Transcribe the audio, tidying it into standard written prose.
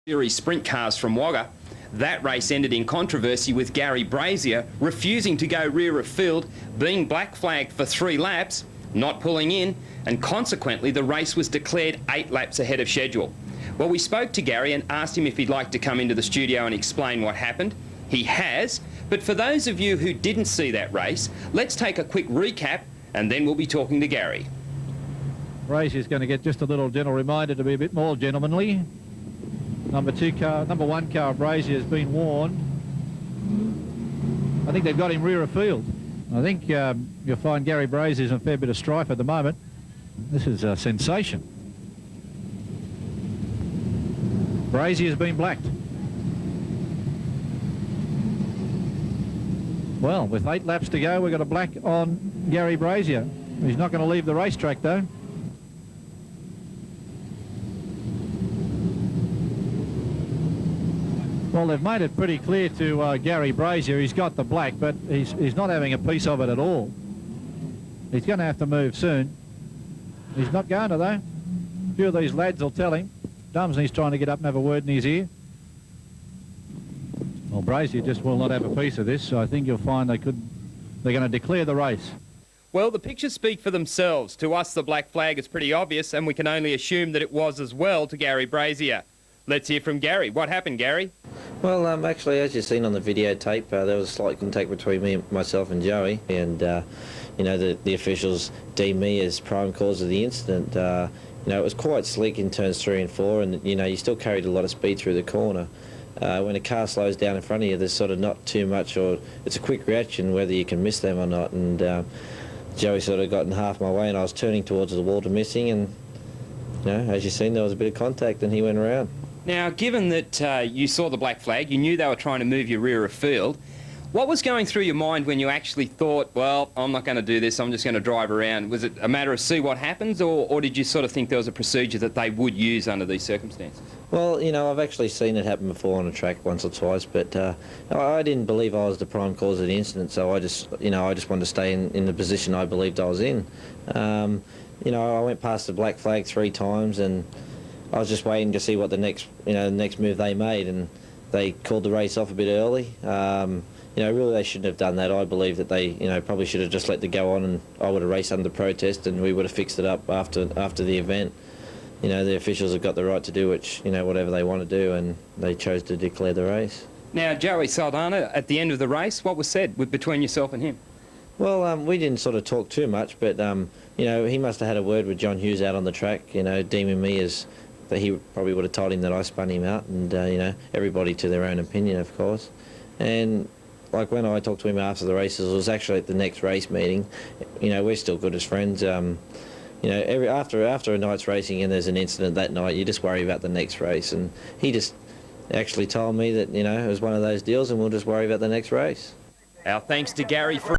Series Sprintcars from Wagga. That race ended in controversy with Garry Brazier refusing to go rear of field, being black flagged for 3 laps, not pulling in, and consequently the race was declared 8 laps ahead of schedule. Well, we spoke to Garry and asked him if he'd like to come into the studio and explain what happened. He has, but for those of you who didn't see that race, let's take a quick recap and then we'll be talking to Garry. Brazier's going to get just a little gentle reminder to be a bit more gentlemanly. Number 1 car, Brazier, has been warned. I think they've got him rear of field. I think you'll find Garry Brazier's in a fair bit of strife at the moment. This is a sensation. Brazier's been blacked. Well, with 8 laps to go, we've got a black on Garry Brazier. He's not going to leave the racetrack, though. Well, they've made it pretty clear to Garry Brazier he's got the black, but he's not having a piece of it at all. He's going to have to move soon. He's not going to, though. A few of these lads will tell him. Dumsney's trying to get up and have a word in his ear. Well, Brazier just will not have a piece of this, so I think you'll find they're going to declare the race. Well, the pictures speak for themselves. To us, the black flag is pretty obvious, and we can only assume that it was as well to Garry Brazier. Let's hear from Garry. What happened, Garry? Well, actually, as you've seen on the videotape, there was slight contact between myself and Joey, and you know, the officials deemed me as prime cause of the incident. You know, it was quite slick in turns 3 and 4, and you know, you still carried a lot of speed through the corner. When a car slows down in front of you, there's sort of not too much, or it's a quick reaction whether you can miss them or not. And Joey sort of got in half my way, and I was turning towards the wall to missing, and you know, as you've seen, there was a bit of contact, and he went around. Now, given that you saw the black flag, you knew they were trying to move you rear of field, what was going through your mind when you actually thought, well, I'm not going to do this, I'm just going to drive around? Was it a matter of see what happens, or did you sort of think there was a procedure that they would use under these circumstances? Well, you know, I've actually seen it happen before on a track once or twice, but I didn't believe I was the prime cause of the incident, so I just wanted to stay in the position I believed I was in. You know, I went past the black flag 3 times, and I was just waiting to see what the next move they made, and they called the race off a bit early. You know, really they shouldn't have done that. I believe that they, you know, probably should have just let it go on, and I would have raced under protest, and we would have fixed it up after the event. You know, the officials have got the right to do whatever they want to do, and they chose to declare the race. Now, Joey Saldana, at the end of the race, what was said between yourself and him? Well, we didn't sort of talk too much, but you know, he must have had a word with John Hughes out on the track, you know, deeming me as that he probably would have told him that I spun him out, and you know, everybody to their own opinion, of course. And like when I talked to him after the races, it was actually at the next race meeting. You know, we're still good as friends. You know, after a night's racing and there's an incident that night, you just worry about the next race. And he just actually told me that, you know, it was one of those deals, and we'll just worry about the next race. Our thanks to Garry for